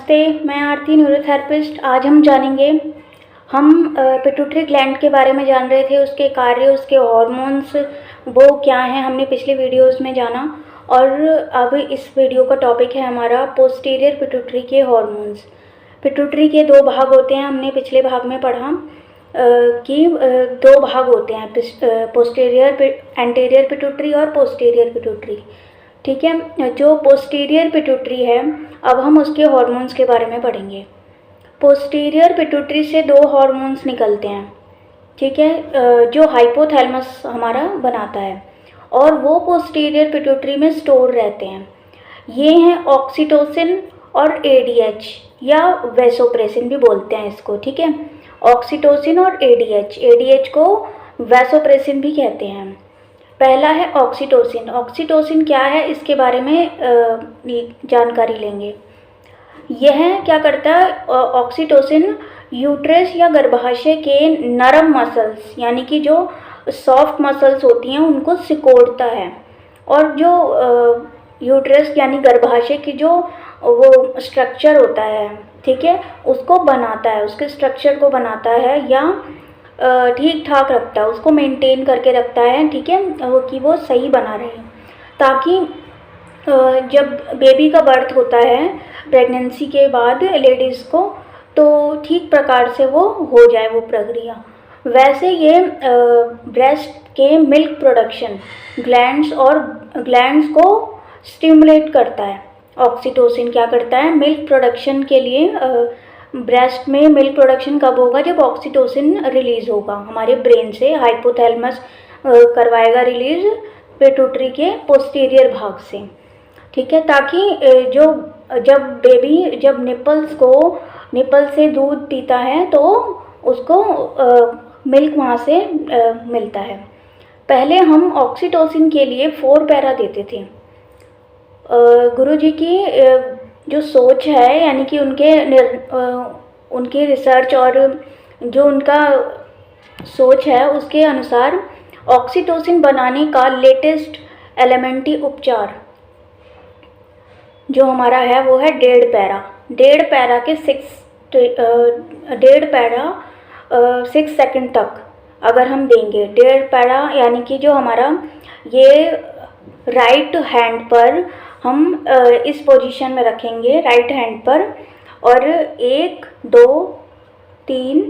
नमस्ते, मैं आरती न्यूरोथेरेपिस्ट। आज हम जानेंगे पिट्यूटरी ग्लैंड के बारे में जान रहे थे, उसके कार्य, उसके हार्मोन्स वो क्या हैं, हमने पिछले वीडियोस में जाना। और अब इस वीडियो का टॉपिक है हमारा पोस्टीरियर पिट्यूटरी के हार्मोन्स। पिट्यूटरी के दो भाग होते हैं, हमने पिछले भाग में पढ़ा कि दो भाग होते हैं, एंटीरियर पिट्यूटरी और पोस्टीरियर पिट्यूटरी। ठीक है, जो पोस्टीरियर पिट्यूटरी है अब हम उसके हार्मोन्स के बारे में पढ़ेंगे। पोस्टीरियर पिट्यूटरी से दो हार्मोन्स निकलते हैं, ठीक है, जो हाइपोथैलेमस हमारा बनाता है और वो पोस्टीरियर पिट्यूटरी में स्टोर रहते हैं। ये हैं ऑक्सीटोसिन और एडीएच या वैसोप्रेसिन भी बोलते हैं इसको। ठीक है, ऑक्सीटोसिन और एडीएच को वैसोप्रेसिन भी कहते हैं। पहला है ऑक्सीटोसिन। ऑक्सीटोसिन क्या है इसके बारे में जानकारी लेंगे। यह क्या करता है, ऑक्सीटोसिन यूट्रस या गर्भाशय के नरम मसल्स यानी कि जो सॉफ्ट मसल्स होती हैं उनको सिकोड़ता है, और जो यूट्रस यानी गर्भाशय की जो वो स्ट्रक्चर होता है, ठीक है, उसको बनाता है, उसके स्ट्रक्चर को बनाता है या ठीक ठाक रखता है, उसको मेंटेन करके रखता है। ठीक है, कि वो सही बना रहे, ताकि जब बेबी का बर्थ होता है प्रेगनेंसी के बाद लेडीज़ को, तो ठीक प्रकार से वो हो जाए वो प्रक्रिया। वैसे ये ब्रेस्ट के मिल्क प्रोडक्शन ग्लैंड्स को स्टिमुलेट करता है। ऑक्सीटोसिन क्या करता है, मिल्क प्रोडक्शन के लिए ब्रेस्ट में मिल्क प्रोडक्शन कब होगा, जब ऑक्सीटोसिन रिलीज़ होगा हमारे ब्रेन से, हाइपोथैलेमस करवाएगा रिलीज़ पिट्यूटरी के पोस्टीरियर भाग से। ठीक है, ताकि जब निपल से दूध पीता है तो उसको मिल्क वहाँ से मिलता है। पहले हम ऑक्सीटोसिन के लिए 4 पैरा देते थे। गुरुजी की जो सोच है, यानी कि उनके रिसर्च और जो उनका सोच है उसके अनुसार ऑक्सीटोसिन बनाने का लेटेस्ट एलिमेंट्री उपचार जो हमारा है वो है 1.5 पैरा। 1.5 पैरा के 6 सेकंड तक अगर हम देंगे 1.5 पैरा, यानी कि जो हमारा ये राइट हैंड पर हम इस पोजीशन में रखेंगे, राइट हैंड पर, और 1 2 3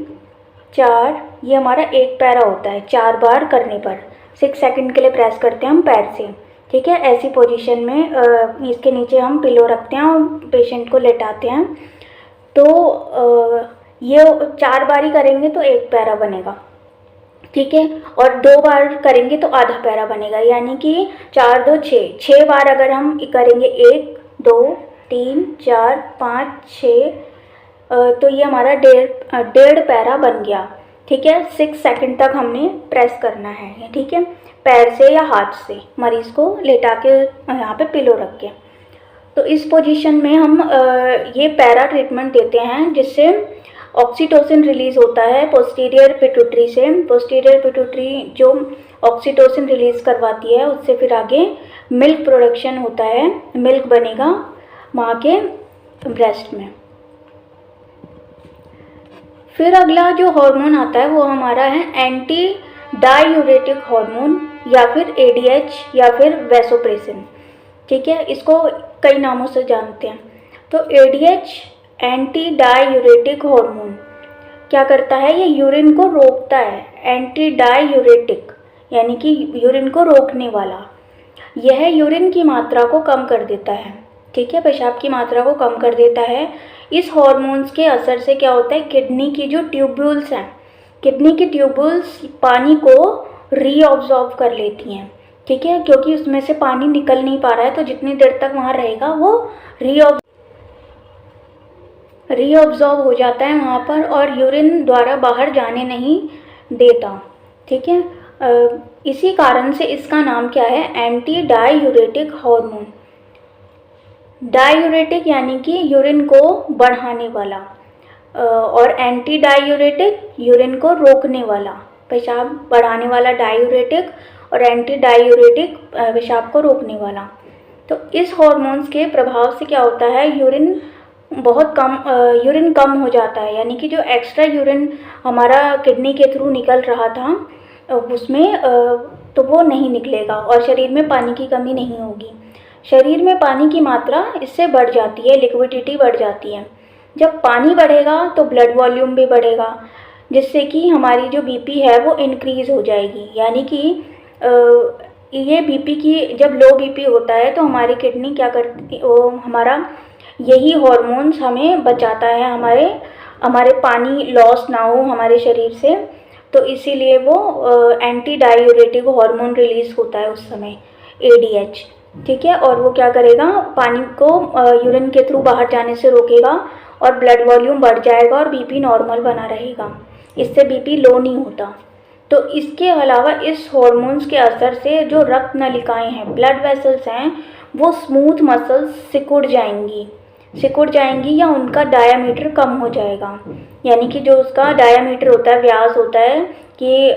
4 ये हमारा 1 पैरा होता है। 4 बार करने पर 6 सेकंड के लिए प्रेस करते हैं हम पैर से। ठीक है, ऐसी पोजीशन में इसके नीचे हम पिलो रखते हैं और पेशेंट को लेटाते हैं। तो ये 4 बार ही करेंगे तो 1 पैरा बनेगा। ठीक है, और 2 बार करेंगे तो आधा पैरा बनेगा, यानी कि 4 2 6 बार अगर हम करेंगे 1 2 3 4 5 6, तो ये हमारा 1.5 पैरा बन गया। ठीक है, 6 सेकंड तक हमने प्रेस करना है। ठीक है, पैर से या हाथ से मरीज़ को लेटा के यहाँ पे पिलो रख के। तो इस पोजीशन में हम ये पैरा ट्रीटमेंट देते हैं, जिससे ऑक्सीटोसिन रिलीज़ होता है पोस्टीरियर पिट्यूटरी से। पोस्टीरियर पिट्यूटरी जो ऑक्सीटोसिन रिलीज़ करवाती है, उससे फिर आगे मिल्क प्रोडक्शन होता है, मिल्क बनेगा माँ के ब्रेस्ट में। फिर अगला जो हार्मोन आता है वो हमारा है एंटी डायूरेटिक हार्मोन, या फिर एडीएच या फिर वैसोप्रेसिन। ठीक है, इसको कई नामों से जानते हैं। तो एडीएच एंटी डायूरेटिक हार्मोन क्या करता है, ये यूरिन को रोकता है। एंटी डायूरेटिक यानी कि यूरिन को रोकने वाला। यह यूरिन की मात्रा को कम कर देता है। ठीक है, पेशाब की मात्रा को कम कर देता है। इस हार्मोन्स के असर से क्या होता है, किडनी की जो ट्यूब्यूल्स हैं, किडनी की ट्यूब्यूल्स पानी को रीअब्जॉर्ब कर लेती हैं। ठीक है, क्योंकि उसमें से पानी निकल नहीं पा रहा है, तो जितनी देर तक वहाँ रहेगा वो रीअब्जॉर्ब हो जाता है वहाँ पर, और यूरिन द्वारा बाहर जाने नहीं देता। ठीक है, इसी कारण से इसका नाम क्या है, एंटी डायूरेटिक हार्मोन। डायूरेटिक यानी कि यूरिन को बढ़ाने वाला, और एंटी डायूरेटिक यूरिन को रोकने वाला। पेशाब बढ़ाने वाला डायूरेटिक और एंटी डायूरेटिक पेशाब को रोकने वाला। तो इस हार्मोन्स के प्रभाव से क्या होता है, यूरिन बहुत कम यूरिन कम हो जाता है, यानी कि जो एक्स्ट्रा यूरिन हमारा किडनी के थ्रू निकल रहा था उसमें तो वो नहीं निकलेगा और शरीर में पानी की कमी नहीं होगी। शरीर में पानी की मात्रा इससे बढ़ जाती है, लिक्विडिटी बढ़ जाती है। जब पानी बढ़ेगा तो ब्लड वॉल्यूम भी बढ़ेगा, जिससे कि हमारी जो बीपी है वो इंक्रीज़ हो जाएगी। यानी कि ये बीपी की जब लो बीपी होता है तो हमारी किडनी क्या करती, वो हमारा यही हॉर्मोन्स हमें बचाता है, हमारे पानी लॉस ना हो हमारे शरीर से, तो इसीलिए वो एंटी डायूरेटिक हार्मोन रिलीज़ होता है उस समय, ADH। ठीक है, और वो क्या करेगा, पानी को यूरिन के थ्रू बाहर जाने से रोकेगा और ब्लड वॉल्यूम बढ़ जाएगा और बीपी नॉर्मल बना रहेगा। इससे बीपी लो नहीं होता। तो इसके अलावा इस हॉर्मोन्स के असर से जो रक्त नलिकाएं हैं, ब्लड वेसल्स हैं, वो स्मूथ मसल्स सिकुड़ जाएंगी या उनका डायामीटर कम हो जाएगा। यानी कि जो उसका डायामीटर होता है, व्यास होता है कि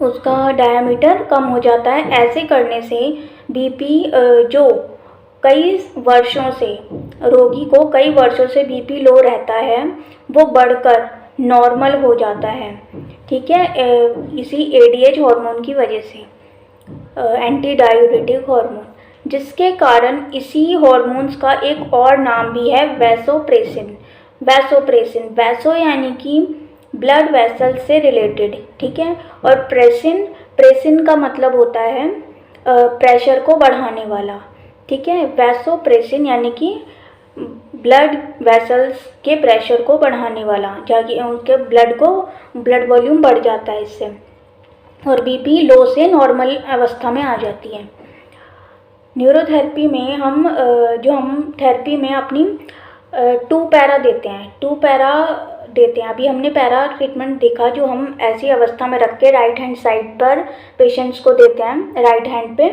उसका डायामीटर कम हो जाता है। ऐसे करने से बीपी जो कई वर्षों से, रोगी को कई वर्षों से बीपी लो रहता है, वो बढ़कर नॉर्मल हो जाता है। ठीक है, इसी ADH हार्मोन की वजह से, एंटी डायूरेटिक हार्मोन, जिसके कारण इसी हॉर्मोन्स का एक और नाम भी है वैसोप्रेसिन। वैसो यानी कि ब्लड वेसल से रिलेटेड। ठीक है, और प्रेसिन का मतलब होता है प्रेशर को बढ़ाने वाला। ठीक है, वैसोप्रेसिन यानी कि ब्लड वेसल्स के प्रेशर को बढ़ाने वाला, जाके उनके ब्लड वॉल्यूम बढ़ जाता है इससे, और बीपी लो से नॉर्मल अवस्था में आ जाती है। न्यूरोथेरेपी में हम थेरेपी में अपनी 2 पैरा देते हैं। अभी हमने पैरा ट्रीटमेंट देखा, जो हम ऐसी अवस्था में रख के राइट हैंड साइड पर पेशेंट्स को देते हैं, राइट हैंड पे।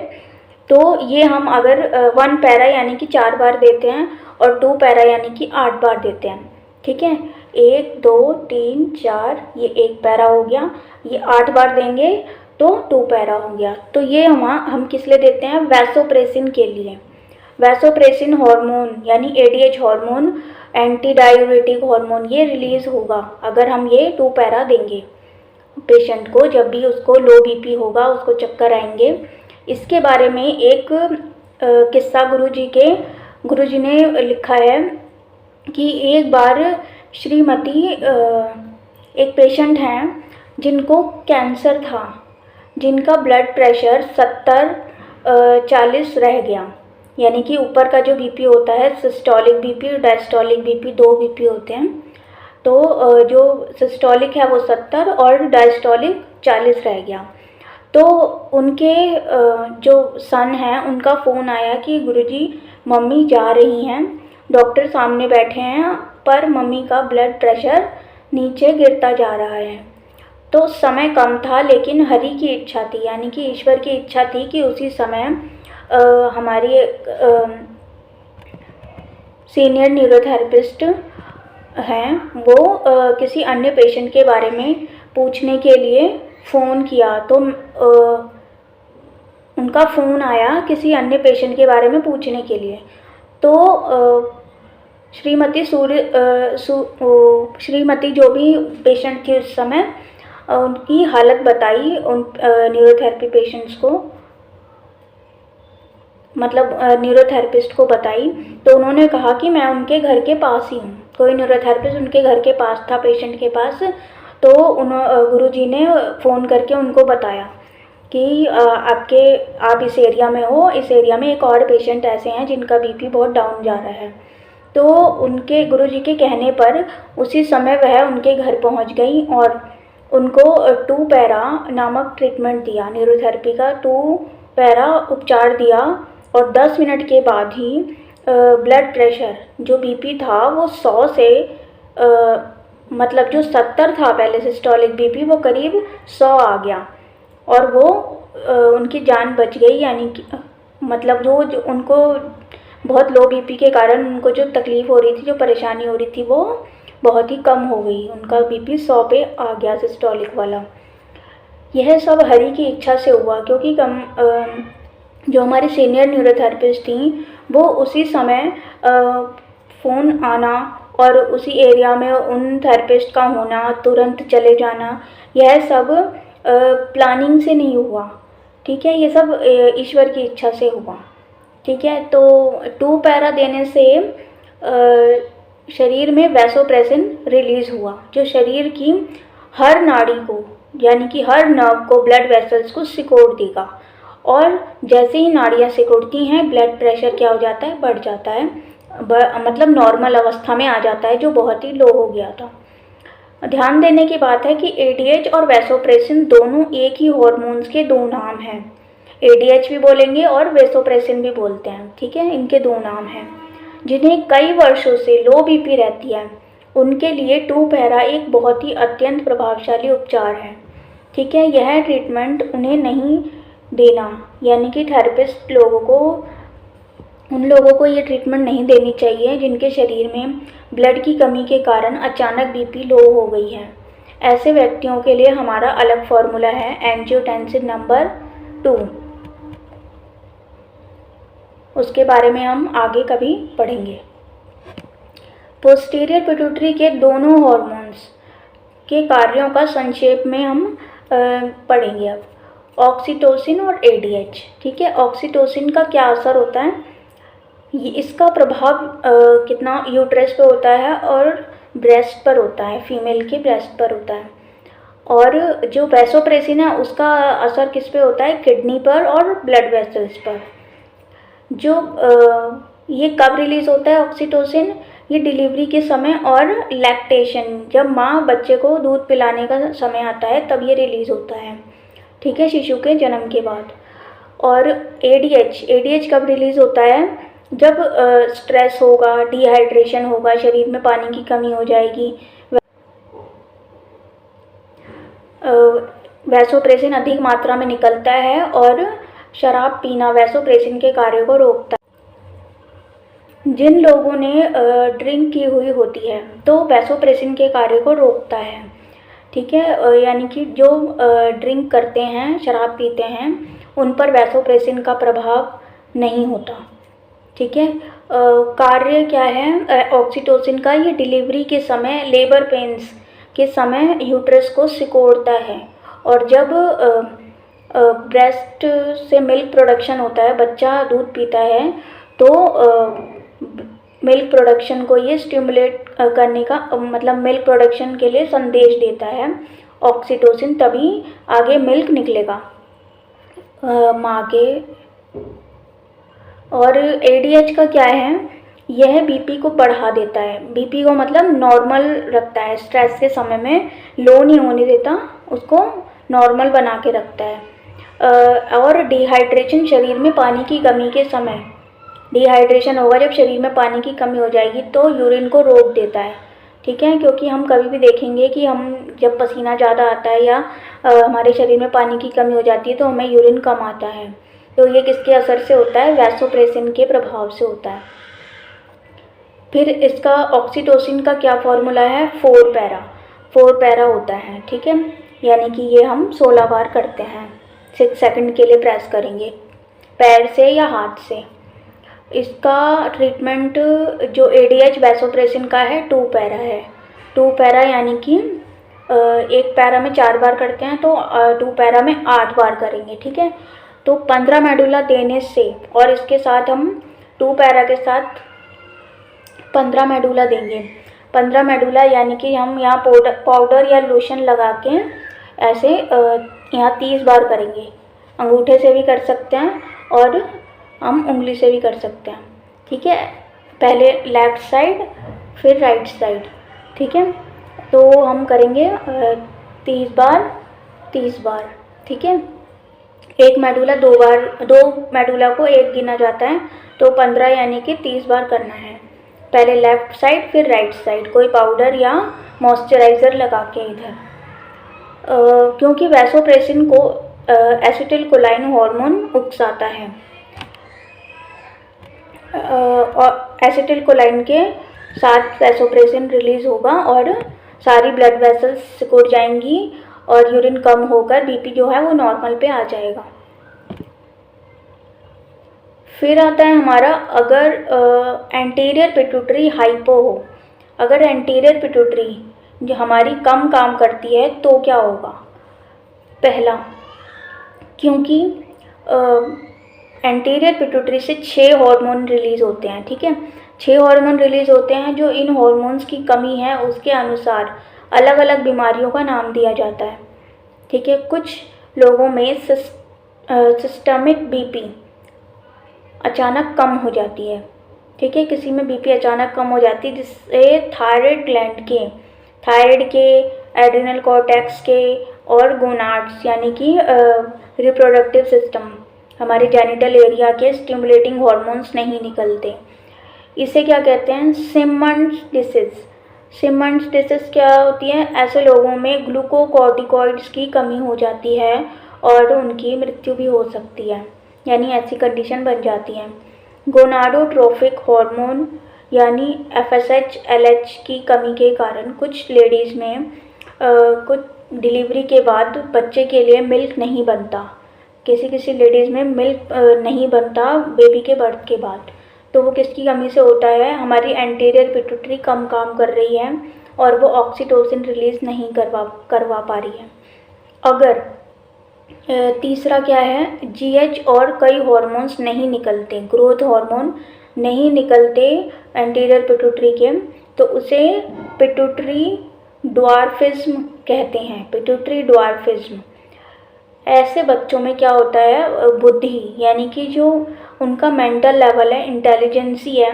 तो ये हम अगर 1 पैरा यानी कि 4 बार देते हैं और 2 पैरा यानी कि 8 बार देते हैं। ठीक है, 1 2 3 4, ये 1 पैरा हो गया। ये 8 बार देंगे तो 2 पैरा हो गया। तो ये हम किस लिए देते हैं, वैसोप्रेसिन के लिए। वैसोप्रेसिन हार्मोन यानी ADH hormone, anti diuretic hormone, ये रिलीज़ होगा अगर हम ये 2 पैरा देंगे पेशेंट को। जब भी उसको लो बीपी होगा, उसको चक्कर आएंगे। इसके बारे में एक किस्सा गुरुजी ने लिखा है कि एक बार श्रीमती, एक पेशेंट हैं जिनको कैंसर था, जिनका ब्लड प्रेशर 70-40 रह गया। यानी कि ऊपर का जो बीपी होता है, सिस्टोलिक बीपी और डायस्टोलिक बीपी, 2 बीपी होते हैं। तो जो सिस्टोलिक है वो 70 और डायस्टोलिक 40 रह गया। तो उनके जो सन हैं, उनका फ़ोन आया कि गुरुजी मम्मी जा रही हैं, डॉक्टर सामने बैठे हैं, पर मम्मी का ब्लड प्रेशर नीचे गिरता जा रहा है। तो समय कम था, लेकिन हरि की इच्छा थी, यानी कि ईश्वर की इच्छा थी कि उसी समय हमारी सीनियर न्यूरोथेरेपिस्ट हैं, वो किसी अन्य पेशेंट के बारे में पूछने के लिए फ़ोन किया। तो उनका फ़ोन आया किसी अन्य पेशेंट के बारे में पूछने के लिए। तो श्रीमती जो भी पेशेंट थी उस समय, उनकी हालत बताई उन न्यूरोथेरेपी पेशेंट्स को, मतलब न्यूरोथेरेपिस्ट को बताई। तो उन्होंने कहा कि मैं उनके घर के पास ही हूँ। कोई न्यूरोथेरेपिस्ट उनके घर के पास था, पेशेंट के पास। तो गुरुजी ने फ़ोन करके उनको बताया कि आप इस एरिया में हो, इस एरिया में एक और पेशेंट ऐसे हैं जिनका बीपी बहुत डाउन जा रहा है। तो उनके गुरुजी के कहने पर उसी समय वह उनके घर पहुंच गई और उनको 2 पैरा नामक ट्रीटमेंट दिया, न्यूरोथेरेपी का 2 पैरा उपचार दिया। और 10 मिनट के बाद ही ब्लड प्रेशर, जो बीपी था वो 100 से मतलब जो 70 था पहले सिस्टोलिक बीपी, वो करीब 100 आ गया और वो उनकी जान बच गई। यानी कि मतलब जो उनको बहुत लो बीपी के कारण उनको जो तकलीफ़ हो रही थी, जो परेशानी हो रही थी, वो बहुत ही कम हो गई। उनका बीपी 100 पे आ गया, सिस्टोलिक वाला। यह सब हरि की इच्छा से हुआ, क्योंकि जो हमारी सीनियर न्यूरोथेरेपिस्ट थी, वो उसी समय फ़ोन आना और उसी एरिया में उन थेरेपिस्ट का होना, तुरंत चले जाना, यह सब प्लानिंग से नहीं हुआ, ठीक है, ये सब ईश्वर की इच्छा से हुआ, ठीक है। तो 2 पैरा देने से शरीर में वैसोप्रेसिन रिलीज़ हुआ, जो शरीर की हर नाड़ी को, यानी कि हर नर्व को, ब्लड वेसल्स को सिकोड़ देगा। और जैसे ही नाड़ियाँ सिकुड़ती हैं, ब्लड प्रेशर क्या हो जाता है, बढ़ जाता है, मतलब नॉर्मल अवस्था में आ जाता है, जो बहुत ही लो हो गया था। ध्यान देने की बात है कि एडीएच और वैसोप्रेसिन दोनों एक ही हार्मोन्स के दो नाम हैं। एडीएच भी बोलेंगे और वैसोप्रेसिन भी बोलते हैं, ठीक है, इनके दो नाम हैं। जिन्हें कई वर्षों से लो बीपी रहती है, उनके लिए 2 पैरा एक बहुत ही अत्यंत प्रभावशाली उपचार है, ठीक है। यह ट्रीटमेंट उन्हें नहीं देना, यानी कि थेरेपिस्ट उन लोगों को ये ट्रीटमेंट नहीं देनी चाहिए जिनके शरीर में ब्लड की कमी के कारण अचानक बीपी लो हो गई है। ऐसे व्यक्तियों के लिए हमारा अलग फॉर्मूला है एंजियोटेंसिन नंबर 2, उसके बारे में हम आगे कभी पढ़ेंगे। पोस्टीरियर पिट्यूटरी के दोनों हार्मोन्स के कार्यों का संक्षेप में हम पढ़ेंगे अब। ऑक्सीटोसिन और एडीएच, ठीक है। ऑक्सीटोसिन का क्या असर होता है, इसका प्रभाव कितना यूट्रस पे होता है और ब्रेस्ट पर होता है, फीमेल के ब्रेस्ट पर होता है। और जो वैसोप्रेसिन है उसका असर किस पे होता है, किडनी पर और ब्लड वेसल्स पर। जो ये कब रिलीज़ होता है ऑक्सीटोसिन, ये डिलीवरी के समय और लैक्टेशन, जब माँ बच्चे को दूध पिलाने का समय आता है तब ये रिलीज़ होता है, ठीक है, शिशु के जन्म के बाद। और एडीएच कब रिलीज़ होता है, जब स्ट्रेस होगा, डिहाइड्रेशन होगा, शरीर में पानी की कमी हो जाएगी, वैसोप्रेसिन अधिक मात्रा में निकलता है और शराब पीना वैसोप्रेसिन के कार्यों को रोकता है। जिन लोगों ने ड्रिंक की हुई होती है तो वैसोप्रेसिन के कार्य को रोकता है, ठीक है, यानी कि जो ड्रिंक करते हैं, शराब पीते हैं, उन पर वैसोप्रेसिन का प्रभाव नहीं होता, ठीक है। कार्य क्या है ऑक्सीटोसिन का, ये डिलीवरी के समय, लेबर पेन्स के समय यूट्रस को सिकोड़ता है। और जब ब्रेस्ट से मिल्क प्रोडक्शन होता है, बच्चा दूध पीता है, तो मिल्क प्रोडक्शन को ये स्टिमुलेट करने का, मतलब मिल्क प्रोडक्शन के लिए संदेश देता है ऑक्सीटोसिन, तभी आगे मिल्क निकलेगा माँ के। और एडीएच का क्या है, यह बीपी को बढ़ा देता है, बीपी को मतलब नॉर्मल रखता है, स्ट्रेस के समय में लो नहीं होने देता, उसको नॉर्मल बना के रखता है। और डिहाइड्रेशन, शरीर में पानी की कमी के समय डिहाइड्रेशन होगा, जब शरीर में पानी की कमी हो जाएगी तो यूरिन को रोक देता है, ठीक है, क्योंकि हम कभी भी देखेंगे कि हम जब पसीना ज़्यादा आता है या हमारे शरीर में पानी की कमी हो जाती है तो हमें यूरिन कम आता है, तो ये किसके असर से होता है, वैसोप्रेसिन के प्रभाव से होता है। फिर इसका ऑक्सीटोसिन का क्या फॉर्मूला है, 4 पैरा होता है, ठीक है, यानी कि ये हम 16 बार करते हैं, 6 सेकंड के लिए प्रेस करेंगे पैर से या हाथ से। इसका ट्रीटमेंट जो एडीएच वैसोप्रेसिन का है 2 पैरा है, 2 पैरा यानी कि एक पैरा में 4 बार करते हैं तो 2 पैरा में 8 बार करेंगे, ठीक है। तो 15 मेडुला देने से, और इसके साथ हम 2 पैरा के साथ 15 मेडुला देंगे। 15 मेडुला यानी कि हम यहाँ पाउडर या लोशन लगा के ऐसे यहाँ 30 बार करेंगे, अंगूठे से भी कर सकते हैं और हम उंगली से भी कर सकते हैं, ठीक है, पहले लेफ़्ट साइड फिर राइट साइड, ठीक है। तो हम करेंगे 30 बार, ठीक है। एक मेडुला 2 बार, 2 मेडुला को 1 गिना जाता है, तो 15 यानी कि 30 बार करना है, पहले लेफ़्ट साइड फिर राइट साइड, कोई पाउडर या मॉइस्चराइज़र लगा के इधर। क्योंकि वैसोप्रेसिन को एसिटिलकोलाइन हार्मोन उकसाता है, और एसिटिलकोलाइन के साथ वैसोप्रेसिन रिलीज़ होगा और सारी ब्लड वेसल्स सिकुड़ जाएंगी और यूरिन कम होकर बीपी जो है वो नॉर्मल पे आ जाएगा। फिर आता है हमारा, अगर एंटीरियर पिट्यूटरी हाइपो हो, अगर एंटीरियर पिट्यूटरी जो हमारी कम काम करती है तो क्या होगा। पहला, क्योंकि एंटीरियर पिट्यूटरी से 6 हार्मोन रिलीज़ होते हैं, ठीक है, 6 हार्मोन रिलीज़ होते हैं, जो इन हार्मोन्स की कमी है उसके अनुसार अलग अलग बीमारियों का नाम दिया जाता है, ठीक है। कुछ लोगों में सिस्टमिक बीपी अचानक कम हो जाती है, ठीक है, किसी में बीपी अचानक कम हो जाती है, जिससे थायराइड ग्लैंड के, थायराइड के, एड्रिनल कॉर्टेक्स के और गोनाड्स यानी कि रिप्रोडक्टिव सिस्टम, हमारे जेनिटल एरिया के स्टिमुलेटिंग हार्मोन्स नहीं निकलते। इसे क्या कहते हैं, सिमंड्स डिसीज। सिमंड्स डिसीज क्या होती है, ऐसे लोगों में ग्लूकोकॉर्टिकॉइड्स की कमी हो जाती है और उनकी मृत्यु भी हो सकती है, यानी ऐसी कंडीशन बन जाती है। गोनाडोट्रोफिक हार्मोन यानी एफएसएच एलएच की कमी के कारण कुछ लेडीज़ में कुछ डिलीवरी के बाद बच्चे के लिए मिल्क नहीं बनता, किसी किसी लेडीज़ में मिल्क नहीं बनता बेबी के बर्थ के बाद, तो वो किसकी कमी से होता है, हमारी एंटीरियर पिट्यूटरी कम काम कर रही है और वो ऑक्सीटोसिन रिलीज़ नहीं करवा पा रही है। अगर तीसरा क्या है, जीएच और कई हार्मोन्स नहीं निकलते, ग्रोथ हार्मोन नहीं निकलते एंटीरियर पिट्यूटरी के, तो उसे पिट्यूटरी ड्वार्फिज्म कहते हैं, पिट्यूटरी ड्वार्फिज्म। ऐसे बच्चों में क्या होता है, बुद्धि यानी कि जो उनका मेंटल लेवल है, इंटेलिजेंसी है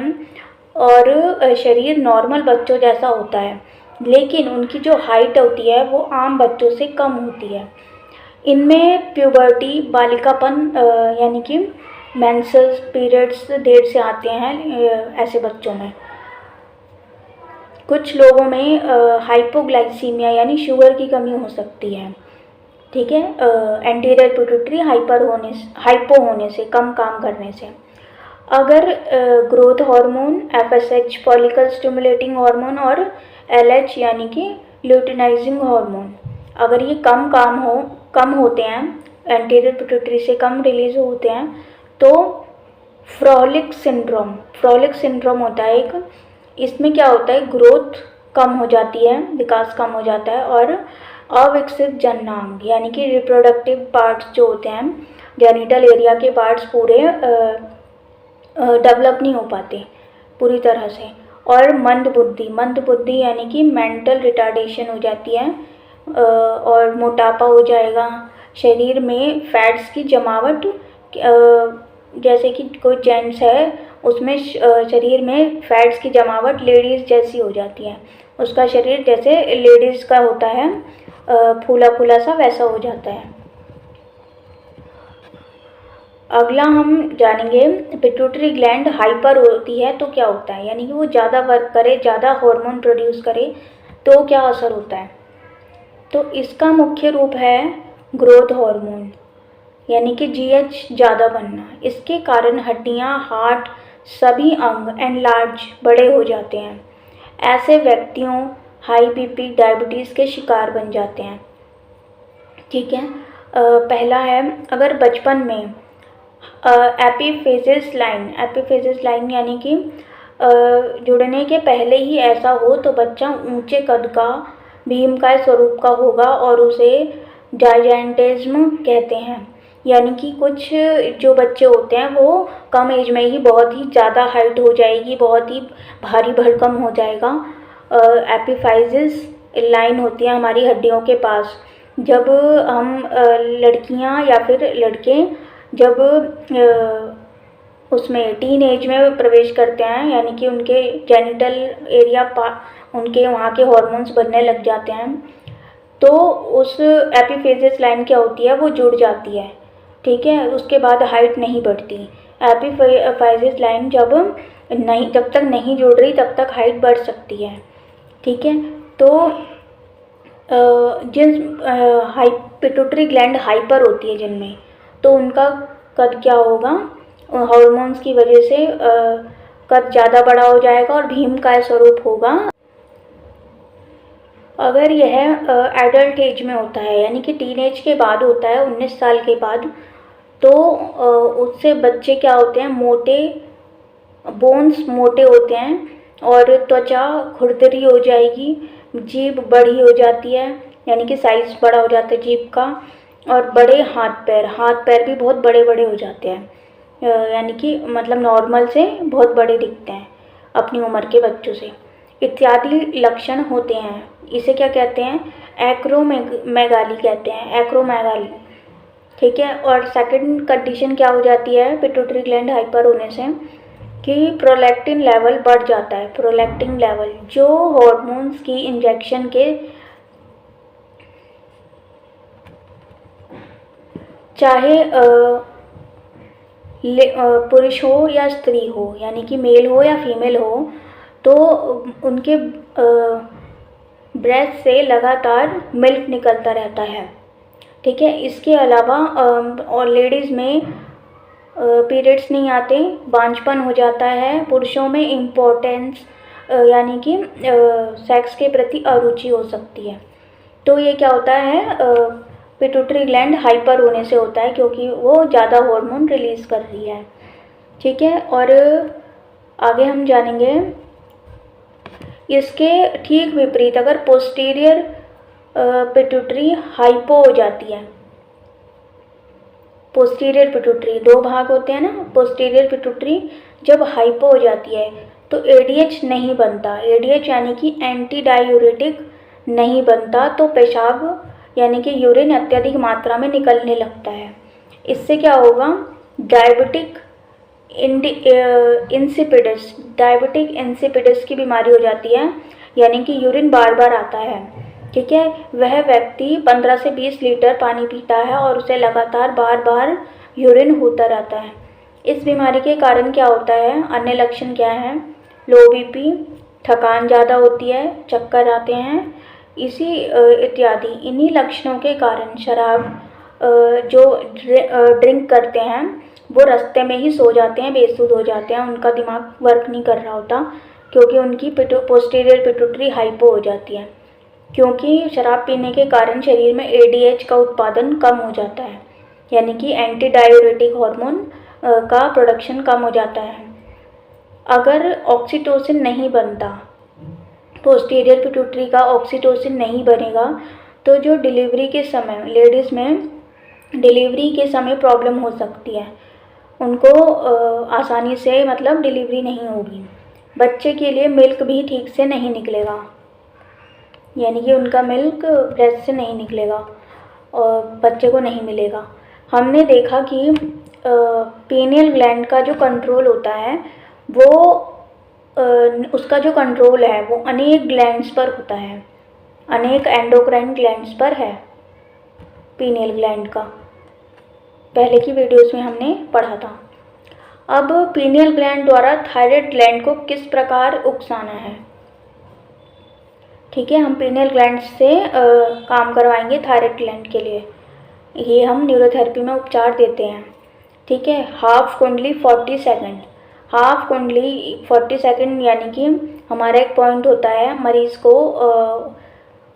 और शरीर नॉर्मल बच्चों जैसा होता है, लेकिन उनकी जो हाइट होती है वो आम बच्चों से कम होती है। इनमें प्यूबर्टी, बालिकापन यानी कि मेंसेस पीरियड्स देर से आते हैं ऐसे बच्चों में। कुछ लोगों में हाइपोग्लाइसीमिया यानी शुगर की कमी हो सकती है, ठीक है, एंटीरियर पिट्यूटरी हाइपो होने से, कम काम करने से। अगर growth hormone, FSH follicle stimulating hormone और एलएच यानी कि ल्यूटिनाइजिंग हार्मोन, अगर ये कम होते हैं, एंटीरियर पिट्यूटरी से कम रिलीज होते हैं, तो फ्रॉलिक सिंड्रोम होता है एक। इसमें क्या होता है, ग्रोथ कम हो जाती है, विकास कम हो जाता है और अविकसित जननांग यानी कि रिप्रोडक्टिव पार्ट्स जो होते हैं, जेनिटल एरिया के पार्ट्स पूरे डेवलप नहीं हो पाते पूरी तरह से। और मंद बुद्धि यानी कि मेंटल रिटार्डेशन हो जाती है और मोटापा हो जाएगा, शरीर में फैट्स की जमावट, जैसे कि कोई जेंट्स है उसमें शरीर में फैट्स की जमावट लेडीज़ जैसी हो जाती है, उसका शरीर जैसे लेडीज़ का होता है फूला फूला सा, वैसा हो जाता है। अगला हम जानेंगे, पिट्यूटरी ग्लैंड हाइपर होती है तो क्या होता है, यानी कि वो ज़्यादा वर्क करे, ज़्यादा हार्मोन प्रोड्यूस करे तो क्या असर होता है। तो इसका मुख्य रूप है ग्रोथ हार्मोन यानी कि जीएच ज़्यादा बनना। इसके कारण हड्डियाँ, हार्ट, सभी अंग एनलार्ज, बड़े हो जाते हैं। ऐसे व्यक्तियों हाई बीपी, डायबिटीज़ के शिकार बन जाते हैं, ठीक है। पहला है, अगर बचपन में एपीफेजिस लाइन यानी कि जुड़ने के पहले ही ऐसा हो तो बच्चा ऊंचे कद का, भीमकाय स्वरूप का होगा और उसे जाइजेंटिज्म कहते हैं, यानी कि कुछ जो बच्चे होते हैं वो कम एज में ही बहुत ही ज़्यादा हाइट हो जाएगी, बहुत ही भारी भरकम हो जाएगा। एपीफाइजिस लाइन होती है हमारी हड्डियों के पास। जब हम लड़कियां या फिर लड़के जब उसमें टीन एज में प्रवेश करते हैं, यानी कि उनके जेनिटल एरिया उनके वहाँ के हॉर्मोन्स बनने लग जाते हैं, तो उस एपीफेजिस लाइन क्या होती है, वो जुड़ जाती है, ठीक है। उसके बाद हाइट नहीं बढ़ती। एपीफाइजिस लाइन जब तक नहीं जुड़ रही तब तक हाइट बढ़ सकती है, ठीक है। तो जिन पिट्यूटरी ग्लैंड हाइपर होती है जिनमें, तो उनका कद क्या होगा, हार्मोन्स की वजह से कद ज़्यादा बड़ा हो जाएगा और भीमकाय स्वरूप होगा। अगर यह एडल्ट एज में होता है, यानी कि टीन एज के बाद होता है, 19 साल के बाद, तो उससे बच्चे क्या होते हैं, मोटे, बोन्स मोटे होते हैं और त्वचा खुरदरी हो जाएगी, जीभ बड़ी हो जाती है, यानी कि साइज़ बड़ा हो जाता है जीभ का, और बड़े हाथ पैर भी बहुत बड़े बड़े हो जाते हैं, यानी कि मतलब नॉर्मल से बहुत बड़े दिखते हैं अपनी उम्र के बच्चों से, इत्यादि लक्षण होते हैं। इसे क्या कहते हैं, एक्रोमेगाली कहते हैं, एक्रोमेगाली। ठीक है। और सेकंड कंडीशन क्या हो जाती है पिट्यूटरी ग्लैंड हाइपर होने से, कि प्रोलैक्टिन लेवल बढ़ जाता है। प्रोलैक्टिन लेवल जो हॉर्मोन्स की इंजेक्शन के, चाहे पुरुष हो या स्त्री हो, यानी कि मेल हो या फीमेल हो, तो उनके ब्रेस्ट से लगातार मिल्क निकलता रहता है। ठीक है। इसके अलावा और लेडीज़ में पीरियड्स नहीं आते, बांझपन हो जाता है, पुरुषों में इम्पोर्टेंस यानी कि सेक्स के प्रति अरुचि हो सकती है। तो ये क्या होता है, पिट्यूटरी ग्लैंड हाइपर होने से होता है, क्योंकि वो ज़्यादा हार्मोन रिलीज़ कर रही है। ठीक है। और आगे हम जानेंगे इसके ठीक विपरीत, अगर पोस्टीरियर पिट्यूटरी हाइपो हो जाती है, पोस्टीरियर पिट्यूटरी, दो भाग होते हैं ना, पोस्टीरियर पिट्यूटरी जब हाइपो हो जाती है तो एडीएच नहीं बनता, एडीएच यानी कि एंटी डायूरेटिक नहीं बनता, तो पेशाब यानी कि यूरिन अत्यधिक मात्रा में निकलने लगता है। इससे क्या होगा, डायबिटिक इंसिपिडस, डायबिटिक इंसिपिडस की बीमारी हो जाती है, यानी कि यूरिन बार बार आता है। ठीक है। वह व्यक्ति 15 से 20 लीटर पानी पीता है और उसे लगातार बार बार यूरिन होता रहता है। इस बीमारी के कारण क्या होता है, अन्य लक्षण क्या हैं, लो बीपी, थकान ज़्यादा होती है, चक्कर आते हैं, इसी इत्यादि। इन्हीं लक्षणों के कारण शराब जो ड्रिंक करते हैं वो रास्ते में ही सो जाते हैं, बेसुध हो जाते हैं, उनका दिमाग वर्क नहीं कर रहा होता, क्योंकि उनकी पोस्टीरियर पिट्यूटरी हाइपो हो जाती है। क्योंकि शराब पीने के कारण शरीर में एडीएच का उत्पादन कम हो जाता है, यानी कि एंटी डायूरेटिक हार्मोन का प्रोडक्शन कम हो जाता है। अगर ऑक्सीटोसिन नहीं बनता, पोस्टीरियर पिट्यूटरी का ऑक्सीटोसिन नहीं बनेगा, तो जो डिलीवरी के समय, लेडीज़ में डिलीवरी के समय प्रॉब्लम हो सकती है, उनको आसानी से मतलब डिलीवरी नहीं होगी। बच्चे के लिए मिल्क भी ठीक से नहीं निकलेगा, यानी कि उनका मिल्क ब्रेस्ट से नहीं निकलेगा और बच्चे को नहीं मिलेगा। हमने देखा कि पीनियल ग्लैंड का जो कंट्रोल होता है वो उसका जो कंट्रोल है वो अनेक ग्लैंड्स पर होता है, अनेक एंडोक्राइन ग्लैंड्स पर है पीनियल ग्लैंड का, पहले की वीडियोस में हमने पढ़ा था। अब पीनियल ग्लैंड द्वारा थायराइड ग्लैंड को किस प्रकार उकसाना है। ठीक है। हम पीनियल ग्लैंड से काम करवाएंगे थायराइड ग्लैंड के लिए, ये हम न्यूरोथेरेपी में उपचार देते हैं। ठीक है। हाफ कुंडली 40 सेकंड, हाफ कुंडली 40 सेकंड यानी कि हमारा एक पॉइंट होता है, मरीज़ को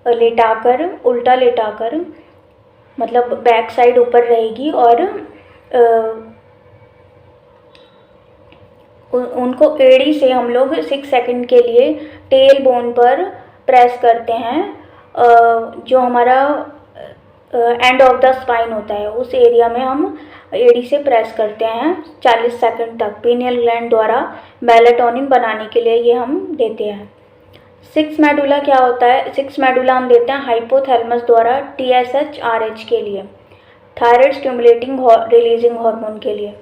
लेटाकर, उल्टा लेटाकर, मतलब बैक साइड ऊपर रहेगी और उनको एड़ी से हम लोग 6 सेकंड के लिए टेल बोन पर प्रेस करते हैं, जो हमारा एंड ऑफ द स्पाइन होता है उस एरिया में हम एड़ी से प्रेस करते हैं 40 सेकंड तक। पीनियल ग्लैंड द्वारा मेलाटोनिन बनाने के लिए ये हम देते हैं। 6 मेडुला क्या होता है, 6 मेडुला हम देते हैं हाइपोथैलेमस द्वारा TSH RH के लिए, थायराइड स्टिमुलेटिंग रिलीजिंग हार्मोन के लिए।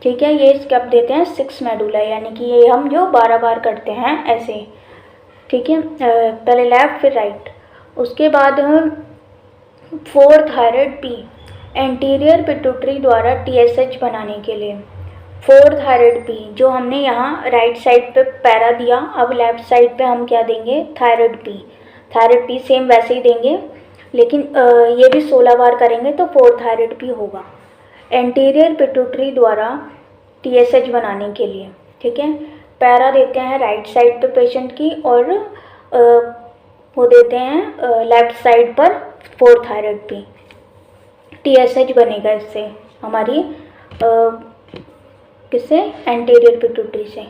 ठीक है। ये कब देते हैं, 6 मेडुला, यानी कि ये हम जो 12 बार करते हैं ऐसे। ठीक है। पहले लेफ्ट फिर राइट। उसके बाद हम 4 थायराइड P, एंटीरियर पिट्यूटरी द्वारा TSH बनाने के लिए 4 थायराइड P, जो हमने यहाँ राइट साइड पे पैरा दिया, अब लेफ्ट साइड पे हम क्या देंगे, thyroid P। Thyroid P same वैसे ही देंगे, लेकिन ये भी 16 बार करेंगे तो 4 थायराइड P होगा, एंटीरियर पिट्यूटरी द्वारा TSH बनाने के लिए। ठीक है। पैरा देते हैं राइट साइड पे पेशेंट की, और वो देते हैं लेफ्ट साइड पर 4 थायराइड P, TSH बनेगा इससे। हमारी किससे, एंटीरियर पिट्यूटरी से।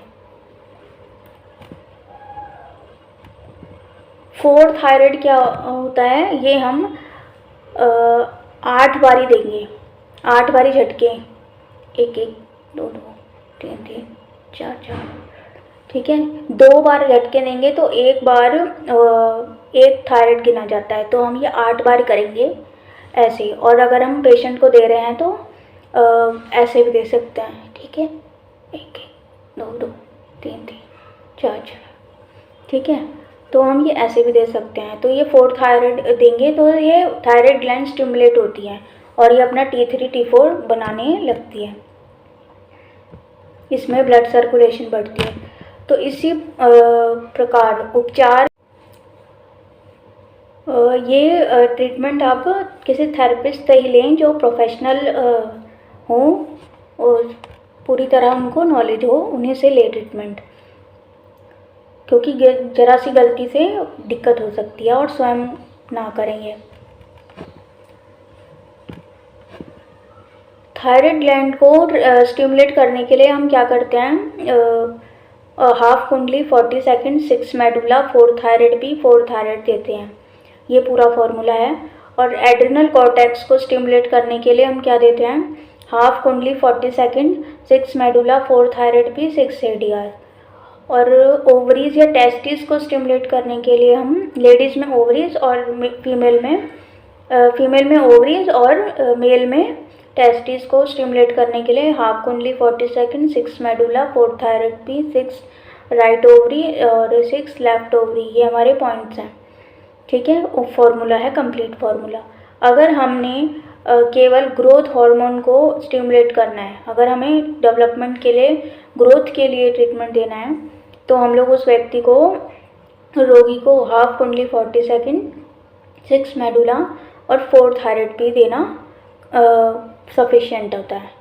फोर थायराइड क्या होता है, ये हम 8 बारी देंगे, 8 बारी झटके, 1 1 2 2 3 3 4 4, ठीक है। 2 बार झटके देंगे तो एक बार एक थायराइड गिना जाता है, तो हम ये 8 बार करेंगे ऐसे। और अगर हम पेशेंट को दे रहे हैं तो ऐसे भी दे सकते हैं, ठीक है, 1 1 2 2 3 3 4 4, ठीक है। तो हम ये ऐसे भी दे सकते हैं। तो ये 4 थायराइड देंगे तो ये थायराइड ग्लैंड स्टिमुलेट होती है और ये अपना T3 T4 बनाने लगती है, इसमें ब्लड सर्कुलेशन बढ़ती है। तो इसी प्रकार उपचार, ये ट्रीटमेंट आप किसी थेरेपिस्ट से ही लें जो प्रोफेशनल हों और पूरी तरह उनको नॉलेज हो, उन्हीं से ले ट्रीटमेंट, क्योंकि जरा सी गलती से दिक्कत हो सकती है और स्वयं ना करेंगे। थायराइड ग्लैंड को स्टिमुलेट करने के लिए हम क्या करते हैं, हाफ कुंडली 40 सेकेंड, 6 मेडुला, 4 थायराइड भी, 4 थायराइड देते हैं। ये पूरा फॉर्मूला है। और एड्रिनल कॉर्टेक्स को स्टिमुलेट करने के लिए हम क्या देते हैं, हाफ कुंडली 40 सेकेंड, 6 मेडुला, 4 थायराइड भी, 6 ADR। और ओवरीज या टेस्टिस को स्टिमुलेट करने के लिए हम लेडीज़ में ओवरीज और फीमेल में ओवरीज और मेल में टेस्टिस को स्टिमुलेट करने के लिए हाफ कुंडली 40 सेकेंड, 6 मेडुला, 4 थायराइड भी, 6 राइट ओवरी और 6 लेफ्ट ओवरी, ये हमारे पॉइंट्स हैं, ठीक है। वो फॉर्मूला है, कंप्लीट फॉर्मूला। अगर हमने केवल ग्रोथ हार्मोन को स्टिमुलेट करना है, अगर हमें डेवलपमेंट के लिए, ग्रोथ के लिए ट्रीटमेंट देना है, तो हम लोग उस व्यक्ति को, रोगी को हाफ कुंडली 40 सेकेंड, 6 मेडुला और 4 थायराइड भी देना सफिशिएंट होता है।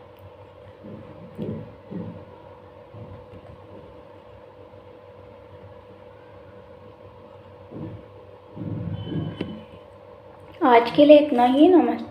आज के लिए इतना ही, नमस्ते।